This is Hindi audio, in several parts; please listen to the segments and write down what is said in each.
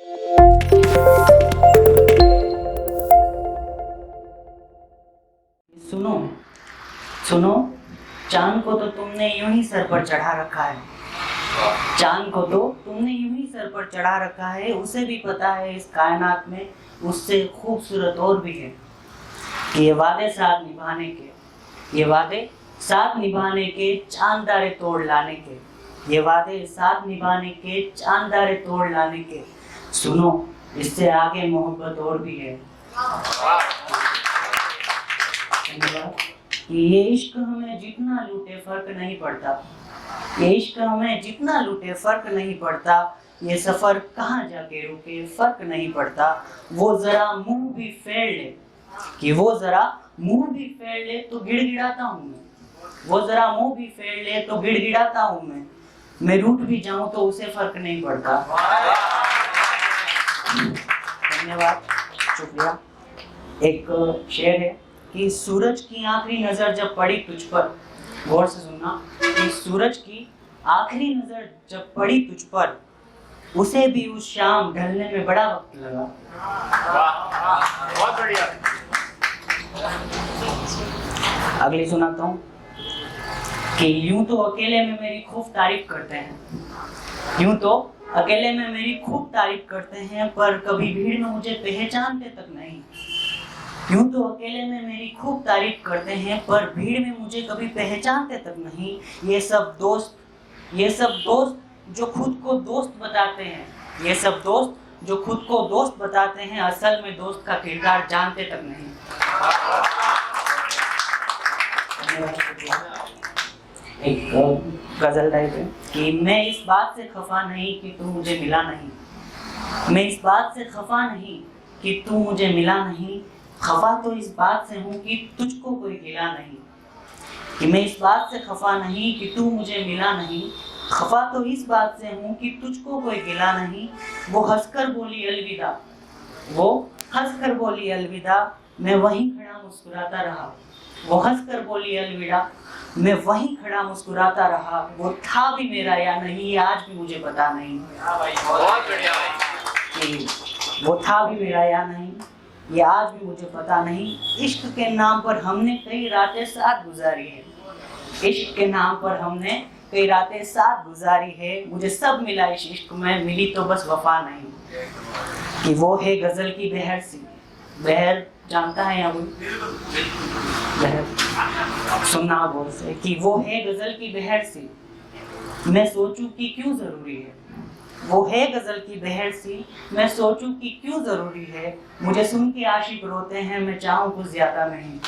सुनो सुनो, चांद को तो तुमने यूं ही सर पर चढ़ा रखा है। चांद को तो तुमने यूं ही सर पर चढ़ा रखा है। उसे भी पता है इस कायनात में उससे खूबसूरत और भी है। कि ये वादे साथ निभाने के, ये वादे साथ निभाने के, चांद तारे तोड़ लाने के, ये वादे साथ निभाने के, चांद तारे तोड़ लाने के। सुनो, इससे आगे मोहब्बत और भी है। ये इश्क हमें जितना लूटे फर्क नहीं पड़ता, ये इश्क हमें जितना लूटे फर्क नहीं पड़ता, ये सफर कहाँ जाके रुके फर्क नहीं पड़ता। वो जरा मुंह भी फेर ले, कि वो जरा मुंह भी फेर ले तो गिड़गिड़ाता हूँ मैं, वो जरा मुंह भी फेर ले तो गिड़गिड़ाता हूँ मैं रूठ भी जाऊं तो उसे फर्क नहीं पड़ता। धन्यवाद, शुक्रिया। एक शेर है कि सूरज की आखिरी नजर जब पड़ी तुझ पर, गौर से सुनना, कि सूरज की आखिरी नजर जब पड़ी तुझ पर, उसे भी उस शाम ढलने में बड़ा वक्त लगा। बहुत बढ़िया। अगली सुनाता हूँ कि यूं तो अकेले में मेरी खूब तारीफ करते हैं, यूं तो अकेले में मेरी खूब तारीफ करते हैं, पर कभी भीड़ में मुझे पहचानते तक नहीं। यूं तो अकेले में मेरी खूब तारीफ करते हैं, पर भीड़ में मुझे कभी पहचानते तक नहीं। ये सब दोस्त जो खुद को दोस्त बताते हैं, ये सब दोस्त जो खुद को दोस्त बताते हैं, असल में दोस्त का किरदार जानते तक नहीं। एक गजल टाइप है कि मैं इस बात से खफा नहीं कि तू मुझे मिला नहीं, मैं इस बात से खफा नहीं कि तू मुझे मिला नहीं, खफा तो इस बात से हूँ कि तुझको कोई गिला नहीं। कि मैं इस बात से खफा नहीं कि तू मुझे मिला नहीं, खफा तो इस बात से हूँ कि तुझको कोई गिला नहीं। वो हंसकर बोली अलविदा, वो हंसकर बोली अलविदा, मैं वहीं खड़ा मुस्कुराता रहा। वो हंसकर बोली अलविदा, मैं वहीं खड़ा मुस्कुराता रहा। वो था भी मेरा या नहीं, आज भी मुझे पता नहीं। बहुत बढ़िया। वो था भी मेरा या नहीं, ये आज भी मुझे पता नहीं। इश्क के नाम पर हमने कई रातें साथ गुजारी है, इश्क के नाम पर हमने कई रातें साथ गुजारी है। मुझे सब मिला इस इश्क में, मिली तो बस वफा नहीं। कि वो है गजल की बहर सी, बहर जानता है या कोई? बहर सुनना बोल से, कि वो है गजल की बहर सी, मैं सोचूं कि क्यों जरूरी है। वो है गजल की बहर सी, मैं सोचूं कि क्यों जरूरी है। मुझे सुन के आशिक रोते हैं, मैं चाहूं कुछ ज्यादा नहीं।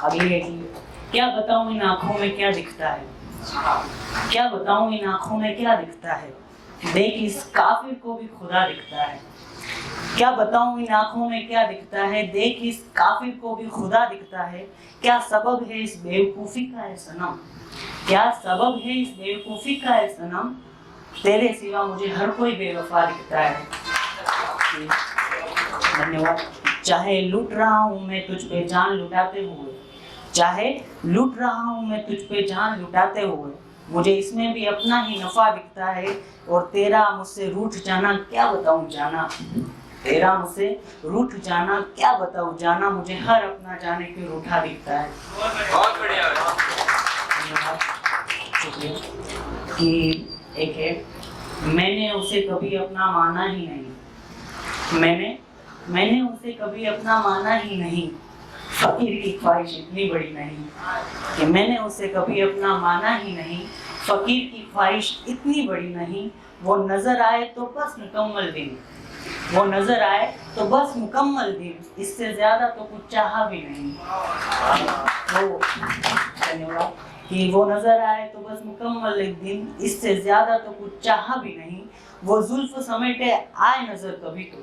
अगली क्या बताऊं इन आंखों में क्या दिखता है, क्या बताऊं इन आंखों में क्या दिखता है, देख इस काफिर को भी खुदा दिखता है। क्या बताऊं इन आंखों में क्या दिखता है, देख इस काफिर को भी खुदा दिखता है। क्या सबब है इस बेवकूफी का है सनम, क्या सबब है इस बेवकूफी का है सनम, तेरे सिवा मुझे हर कोई बेवफा दिखता है। धन्यवाद। चाहे लूट रहा हूँ मैं तुझ पे जान लुटाते हुए, चाहे लूट रहा हूँ मैं तुझ पे जान लुटाते हुए, मुझे इसमें भी अपना ही नफा दिखता है। और तेरा मुझसे रूठ जाना क्या बताऊं जाना, तेरा मुझसे रूठ जाना क्या बताऊं जाना, मुझे हर अपना जाने के रूठा दिखता है। बहुत बढ़िया। कि एक है, मैंने उसे कभी अपना माना ही नहीं, मैंने उसे कभी अपना माना ही नहीं, फकीर की ख्वाहिश इतनी बड़ी नहीं। कि मैंने उसे कभी अपना माना ही नहीं, फकीर की ख्वाहिश इतनी बड़ी नहीं। वो नजर आए तो बस मुकम्मल दिन, वो नजर आए तो बस मुकम्मल दिन, इससे ज्यादा तो कुछ चाहा भी नहीं। वो धन्यवाद। कि वो नजर आए तो बस मुकम्मल दिन, इससे ज्यादा तो कुछ चाहा भी नहीं। वो जुल्फ समेटे आए नजर कभी तो,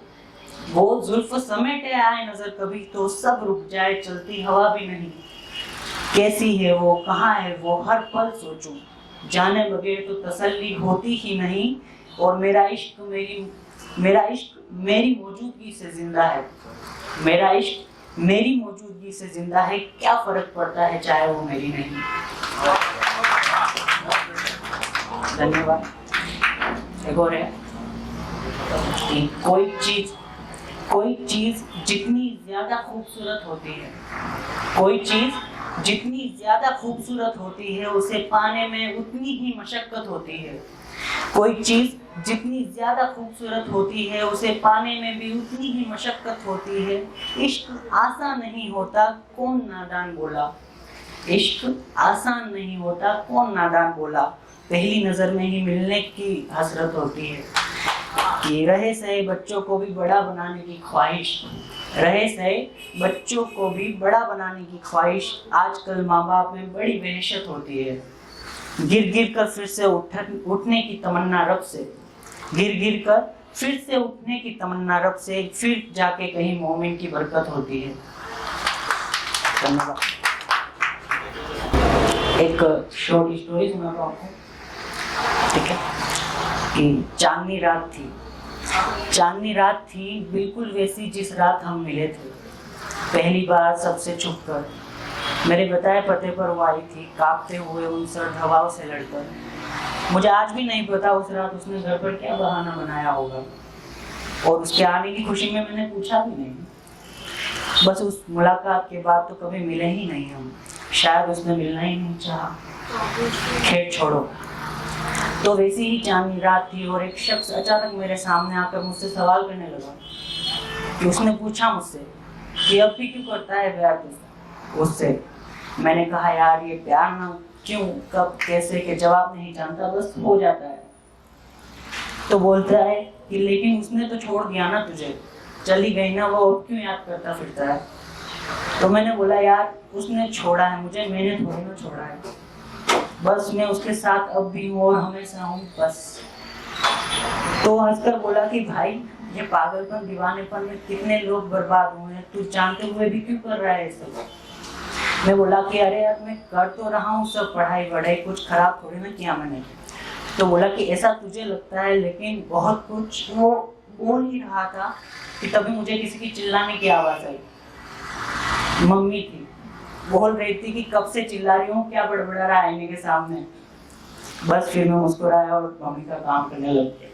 वो जुल्फ समेटे आए नजर कभी तो, सब रुक जाए चलती हवा भी नहीं। कैसी है वो, कहाँ है वो, हर पल सोचूं, जाने बगैर तो तसल्ली होती ही नहीं। और मेरा इश्क मेरी मौजूदगी से जिंदा है, मेरा इश्क मेरी मौजूदगी से जिंदा है। क्या फर्क पड़ता है चाहे वो मेरी नहीं। धन्यवाद। एक और है कि कोई चीज जितनी ज्यादा खूबसूरत होती है, कोई चीज जितनी ज्यादा खूबसूरत होती है उसे पाने में उतनी ही मशक्कत होती है। कोई चीज जितनी ज्यादा खूबसूरत होती है उसे पाने में भी उतनी ही मशक्कत होती है। इश्क आसान नहीं होता, कौन नादान बोला। इश्क आसान नहीं होता, कौन नादान बोला। पहली नजर में ही मिलने की हसरत होती है। कि रहे सहे बच्चों को भी बड़ा बनाने की ख्वाहिश, रहे सहे बच्चों को भी बड़ा बनाने की ख्वाहिश आजकल माँ बाप में बड़ी वहशत होती है। गिर गिर कर फिर से उठने की तमन्ना रब से, गिर गिर कर फिर से उठने की तमन्ना रब से, फिर जाके कहीं मोमिन की बरकत होती है। धन्यवाद। एक शॉर्ट स्टोरी सुनाता हूँ आपको, ठीक है। कि चांदनी रात थी बिल्कुल वैसी जिस रात हम मिले थे। पहली बार सबसे छुप कर मेरे बताए पते पर वो आई थी, कांपते हुए उन सर्द हवाओं से लड़कर। मुझे आज भी नहीं पता उस रात उसने घर पर क्या बहाना बनाया होगा, और उसके आने की खुशी में मैंने पूछा भी नहीं। बस उस मुलाकात के बाद तो कभी मिले ही नहीं हम, शायद उसने मिलना ही नहीं चाहा। खैर छोड़ो। तो वैसी ही चांदनी रात थी और एक शख्स अचानक मेरे सामने आकर मुझसे सवाल करने लगा। कि उसने पूछा मुझसे कि अब भी क्यों करता है प्यार उससे। मैंने कहा यार ये प्यार ना क्यों, कब, कैसे के जवाब नहीं जानता, बस हो जाता है। तो बोलता है कि लेकिन उसने तो छोड़ दिया ना तुझे, चली गई ना वो, क्यों याद करता फिरता है। तो मैंने बोला यार उसने छोड़ा है मुझे, मैंने थोड़ी ना छोड़ा है। बस मैं उसके साथ अब भी हूँ और हमेशा हूँ बस। तो हंसकर बोला कि भाई ये पागलपन दीवानेपन में कितने लोग बर्बाद हुए हैं, तू जानते हुए भी क्यों कर रहा है सब। मैं बोला कि अरे यार मैं कर तो रहा हूँ सब, पढ़ाई वढ़ाई, कुछ खराब थोड़ी ना किया मैंने। तो बोला कि ऐसा तुझे लगता है, लेकिन बहुत कुछ वो बोल ही रहा था कि तभी मुझे किसी की चिल्लाने की आवाज़ आई। मम्मी थी, बोल रही थी कि कब से चिल्ला रही हूँ, क्या बड़बड़ा रहा है आईने के सामने। बस फिर मैं मुस्कुराया और मम्मी का काम करने लग गया।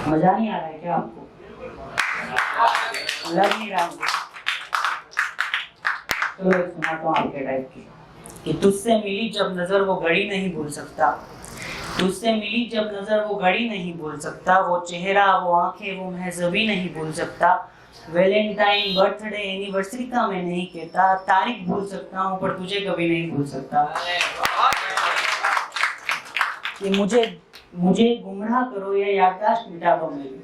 मजा नहीं आ रहा है क्या आपको? लग नहीं रहा मुझे। तो एक सुनाता हूँ आपके टाइप की। कि तुझसे मिली जब नजर वो घड़ी नहीं भूल सकता, तुझसे मिली जब नजर वो घड़ी नहीं भूल सकता, वो चेहरा, वो आंखें, वो महज़बी नहीं भूल सकता। वैलेंटाइन, बर्थडे, एनिवर्सरी का मैं नहीं कहता, तारीख भूल सकता हूँ पर तुझे कभी नहीं भूल सकता। कि मुझे गुमराह करो या याददाश्त मिटा दो मेरी,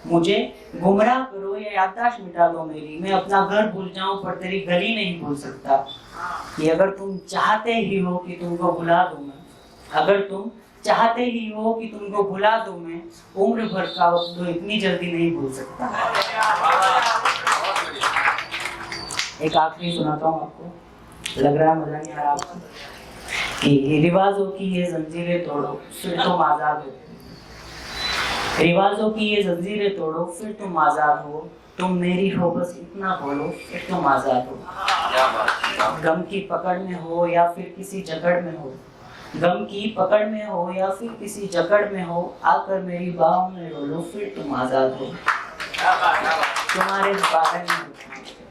मुझे गुमराह करो या याददाश्त मिटा दो मेरी, मैं अपना घर भूल जाऊं पर तेरी गली नहीं भूल सकता। कि अगर तुम चाहते ही हो कि तुमको भुला दूं मैं, अगर तुम चाहते ही हो कि तुमको भुला दूं मैं, उम्र भर का वक्त तो इतनी जल्दी नहीं भूल सकता। एक आखिरी सुनाता हूँ आपको, लग रहा है मजा नहीं आ रहा आपको। कि रिवाजों की ये जंजीरें तोड़ो फिर तुम आजाद हो, रिवाजों की ये जंजीरें तोड़ो फिर तुम आजाद हो, तुम मेरी हो बस इतना बोलो फिर तुम आजाद हो। गम की पकड़ में हो या फिर किसी जकड़ में हो, गम की पकड़ में हो या फिर किसी जकड़ में हो, आकर मेरी बाहों में रो लो फिर तुम आजाद हो। तुम्हारे बारे में,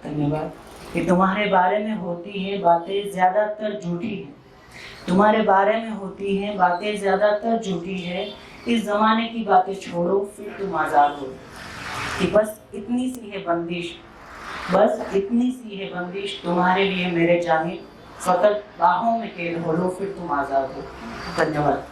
धन्यवाद। कि तुम्हारे बारे में होती है बातें ज्यादातर झूठी है, तुम्हारे बारे में होती हैं बातें ज्यादातर झूठी है, इस जमाने की बातें छोड़ो फिर तुम आजाद हो। कि बस इतनी सी है बंदिश, बस इतनी सी है बंदिश तुम्हारे लिए मेरे जानिब, फकत बाहों में कैद हो लो फिर तुम आजाद हो। धन्यवाद।